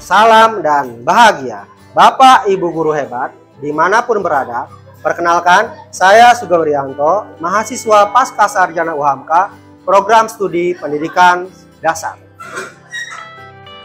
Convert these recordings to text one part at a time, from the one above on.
salam dan bahagia. Bapak Ibu guru hebat, dimanapun berada, perkenalkan saya Sugeng Rianto, mahasiswa Pascasarjana UHAMKA, program studi pendidikan dasar.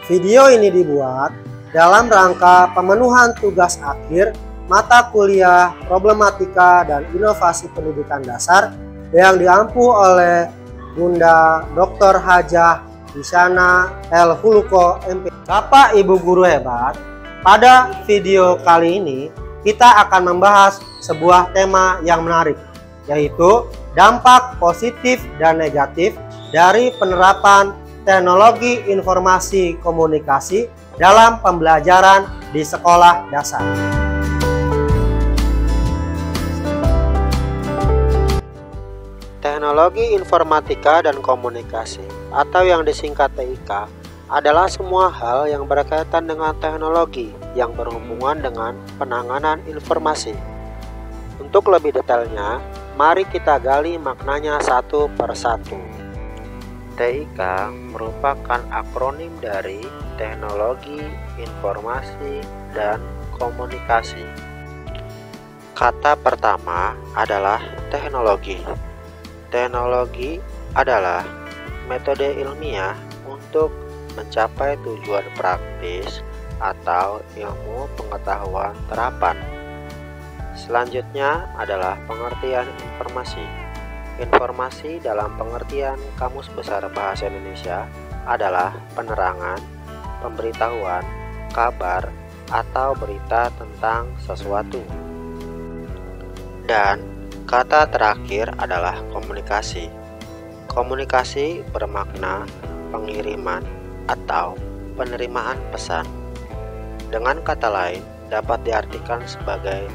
Video ini dibuat dalam rangka pemenuhan tugas akhir mata kuliah problematika dan inovasi pendidikan dasar yang diampu oleh Bunda Dr. Hajah Isyana El Huluko MP. Bapak Ibu guru hebat, pada video kali ini kita akan membahas sebuah tema yang menarik, yaitu dampak positif dan negatif dari penerapan teknologi informasi komunikasi dalam pembelajaran di sekolah dasar. Teknologi informatika dan komunikasi atau yang disingkat TIK adalah semua hal yang berkaitan dengan teknologi yang berhubungan dengan penanganan informasi. Untuk lebih detailnya, mari kita gali maknanya satu persatu. TIK merupakan akronim dari Teknologi Informasi dan Komunikasi. Kata pertama adalah teknologi. Teknologi adalah metode ilmiah untuk mencapai tujuan praktis atau ilmu pengetahuan terapan. Selanjutnya adalah pengertian informasi. Informasi dalam pengertian Kamus Besar Bahasa Indonesia adalah penerangan, pemberitahuan, kabar, atau berita tentang sesuatu. Dan kata terakhir adalah komunikasi. Komunikasi bermakna pengiriman atau penerimaan pesan. Dengan kata lain, dapat diartikan sebagai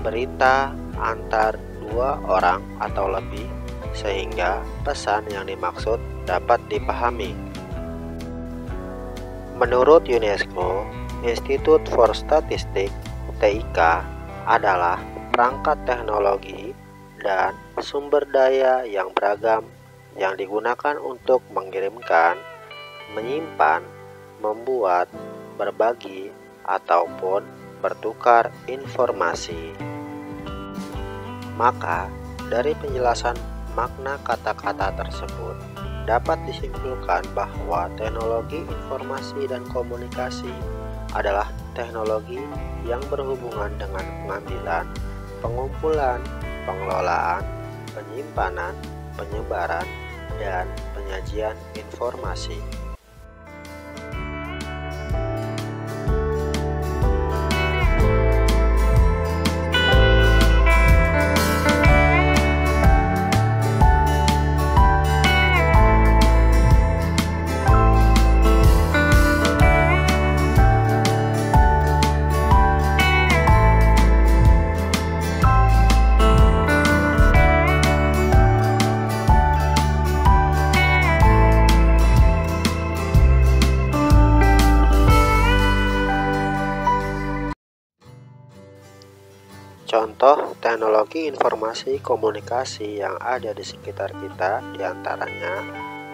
berita antar dua orang atau lebih, sehingga pesan yang dimaksud dapat dipahami. Menurut UNESCO, Institute for Statistics (TIK) adalah perangkat teknologi dan sumber daya yang beragam yang digunakan untuk mengirimkan, menyimpan, membuat, berbagi, ataupun bertukar informasi. Maka, dari penjelasan makna kata-kata tersebut, dapat disimpulkan bahwa teknologi informasi dan komunikasi adalah teknologi yang berhubungan dengan pengambilan, pengumpulan, pengelolaan, penyimpanan, penyebaran, dan penyajian informasi. Contoh teknologi informasi komunikasi yang ada di sekitar kita diantaranya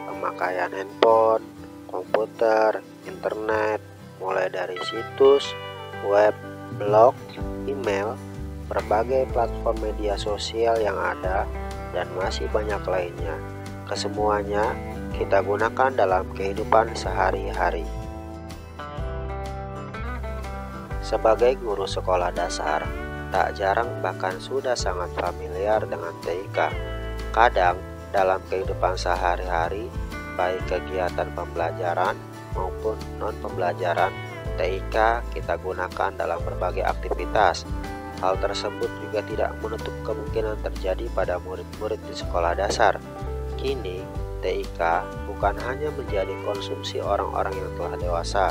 pemakaian handphone, komputer, internet, mulai dari situs, web, blog, email, berbagai platform media sosial yang ada, dan masih banyak lainnya. Kesemuanya kita gunakan dalam kehidupan sehari-hari. Sebagai guru sekolah dasar, tak jarang bahkan sudah sangat familiar dengan TIK. Kadang dalam kehidupan sehari-hari, baik kegiatan pembelajaran maupun non-pembelajaran, TIK kita gunakan dalam berbagai aktivitas. Hal tersebut juga tidak menutup kemungkinan terjadi pada murid-murid di sekolah dasar. Kini, TIK bukan hanya menjadi konsumsi orang-orang yang telah dewasa,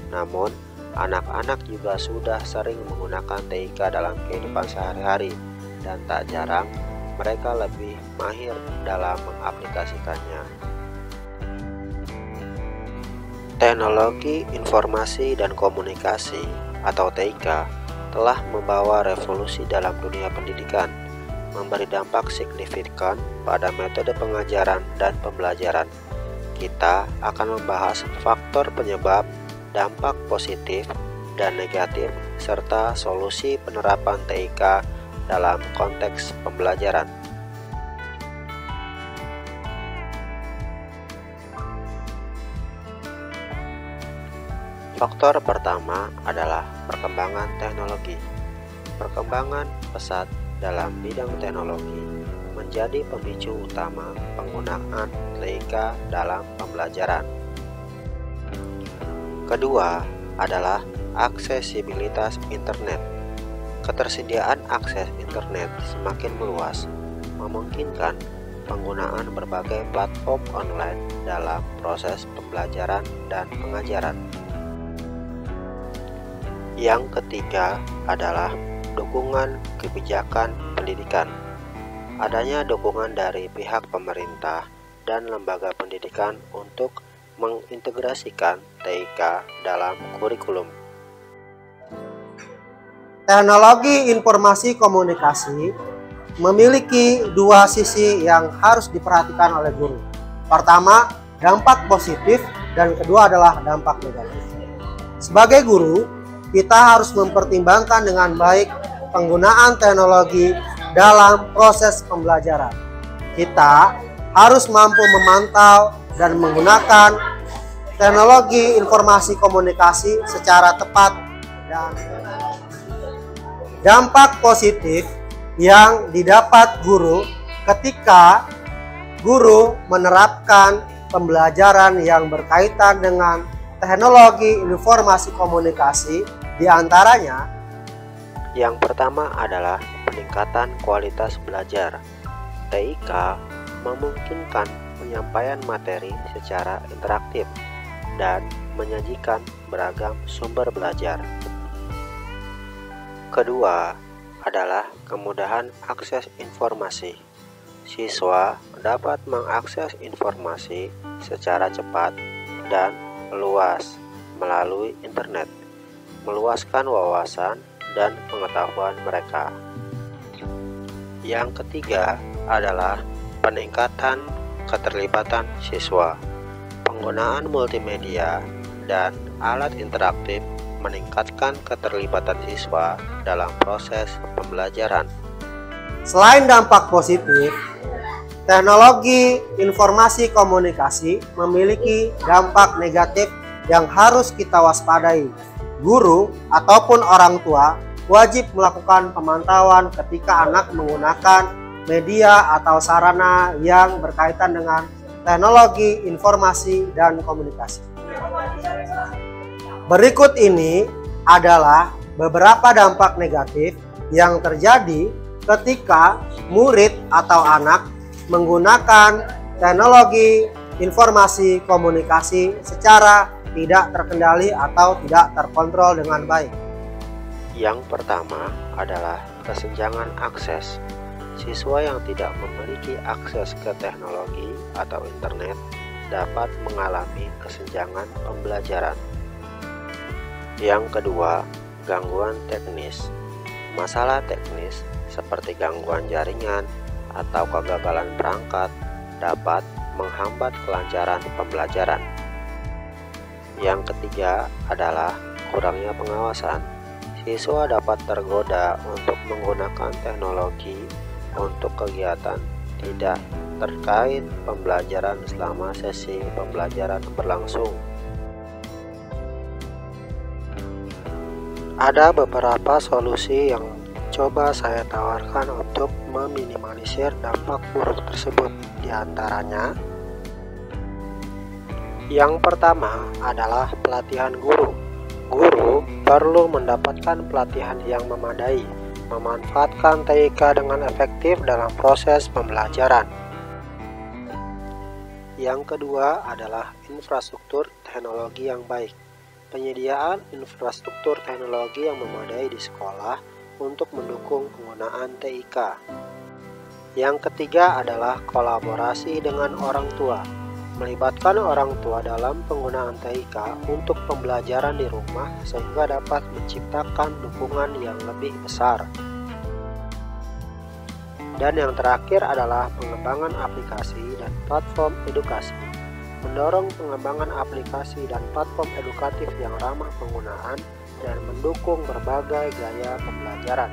namun anak-anak juga sudah sering menggunakan TIK dalam kehidupan sehari-hari, dan tak jarang mereka lebih mahir dalam mengaplikasikannya. Teknologi Informasi dan Komunikasi atau TIK telah membawa revolusi dalam dunia pendidikan, memberi dampak signifikan pada metode pengajaran dan pembelajaran. Kita akan membahas faktor penyebab, dampak positif dan negatif, serta solusi penerapan TIK dalam konteks pembelajaran. Faktor pertama adalah perkembangan teknologi. Perkembangan pesat dalam bidang teknologi menjadi pemicu utama penggunaan TIK dalam pembelajaran. Kedua adalah aksesibilitas internet. Ketersediaan akses internet semakin meluas, memungkinkan penggunaan berbagai platform online dalam proses pembelajaran dan pengajaran. Yang ketiga adalah dukungan kebijakan pendidikan. Adanya dukungan dari pihak pemerintah dan lembaga pendidikan untuk mengintegrasikan TIK dalam kurikulum. Teknologi informasi komunikasi memiliki dua sisi yang harus diperhatikan oleh guru. Pertama, dampak positif, dan kedua adalah dampak negatif. Sebagai guru, kita harus mempertimbangkan dengan baik penggunaan teknologi dalam proses pembelajaran. Kita harus mampu memantau dan menggunakan teknologi informasi komunikasi secara tepat dan dampak positif yang didapat guru ketika guru menerapkan pembelajaran yang berkaitan dengan teknologi informasi komunikasi, diantaranya yang pertama adalah peningkatan kualitas belajar. TIK memungkinkan penyampaian materi secara interaktif dan menyajikan beragam sumber belajar. Kedua adalah kemudahan akses informasi. Siswa dapat mengakses informasi secara cepat dan luas melalui internet, meluaskan wawasan dan pengetahuan mereka. Yang ketiga adalah peningkatan keterlibatan siswa. Penggunaan multimedia dan alat interaktif meningkatkan keterlibatan siswa dalam proses pembelajaran. Selain dampak positif, teknologi informasi komunikasi memiliki dampak negatif yang harus kita waspadai. Guru ataupun orang tua wajib melakukan pemantauan ketika anak menggunakan media atau sarana yang berkaitan dengan teknologi informasi dan komunikasi. Berikut ini adalah beberapa dampak negatif yang terjadi ketika murid atau anak menggunakan teknologi informasi komunikasi secara tidak terkendali atau tidak terkontrol dengan baik. Yang pertama adalah kesenjangan akses. Siswa yang tidak memiliki akses ke teknologi atau internet dapat mengalami kesenjangan pembelajaran. Yang kedua, gangguan teknis. Masalah teknis seperti gangguan jaringan atau kegagalan perangkat dapat menghambat kelancaran pembelajaran. Yang ketiga adalah kurangnya pengawasan. Siswa dapat tergoda untuk menggunakan teknologi untuk kegiatan tidak terkait pembelajaran selama sesi pembelajaran berlangsung. Ada beberapa solusi yang coba saya tawarkan untuk meminimalisir dampak buruk tersebut. Di antaranya, yang pertama adalah pelatihan guru. Guru perlu mendapatkan pelatihan yang memadai, memanfaatkan TIK dengan efektif dalam proses pembelajaran. Yang kedua adalah infrastruktur teknologi yang baik. Penyediaan infrastruktur teknologi yang memadai di sekolah untuk mendukung penggunaan TIK. Yang ketiga adalah kolaborasi dengan orang tua. Melibatkan orang tua dalam penggunaan TIK untuk pembelajaran di rumah sehingga dapat menciptakan dukungan yang lebih besar. Dan yang terakhir adalah pengembangan aplikasi dan platform edukasi. mendorong pengembangan aplikasi dan platform edukatif yang ramah penggunaan, dan mendukung berbagai gaya pembelajaran.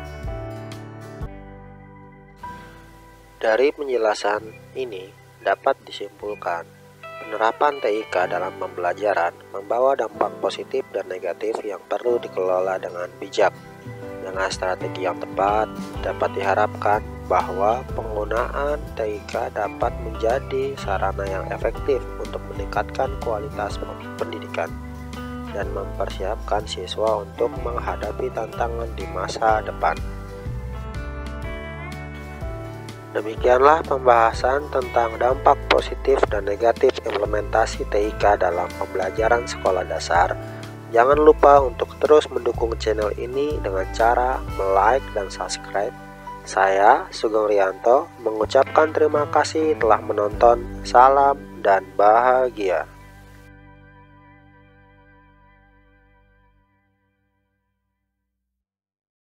Dari penjelasan ini dapat disimpulkan, penerapan TIK dalam pembelajaran membawa dampak positif dan negatif yang perlu dikelola dengan bijak. Dengan strategi yang tepat, dapat diharapkan bahwa penggunaan TIK dapat menjadi sarana yang efektif untuk meningkatkan kualitas pendidikan dan mempersiapkan siswa untuk menghadapi tantangan di masa depan. Demikianlah pembahasan tentang dampak positif dan negatif implementasi TIK dalam pembelajaran sekolah dasar. Jangan lupa untuk terus mendukung channel ini dengan cara like dan subscribe. Saya, Sugeng Rianto, mengucapkan terima kasih telah menonton. Salam dan bahagia.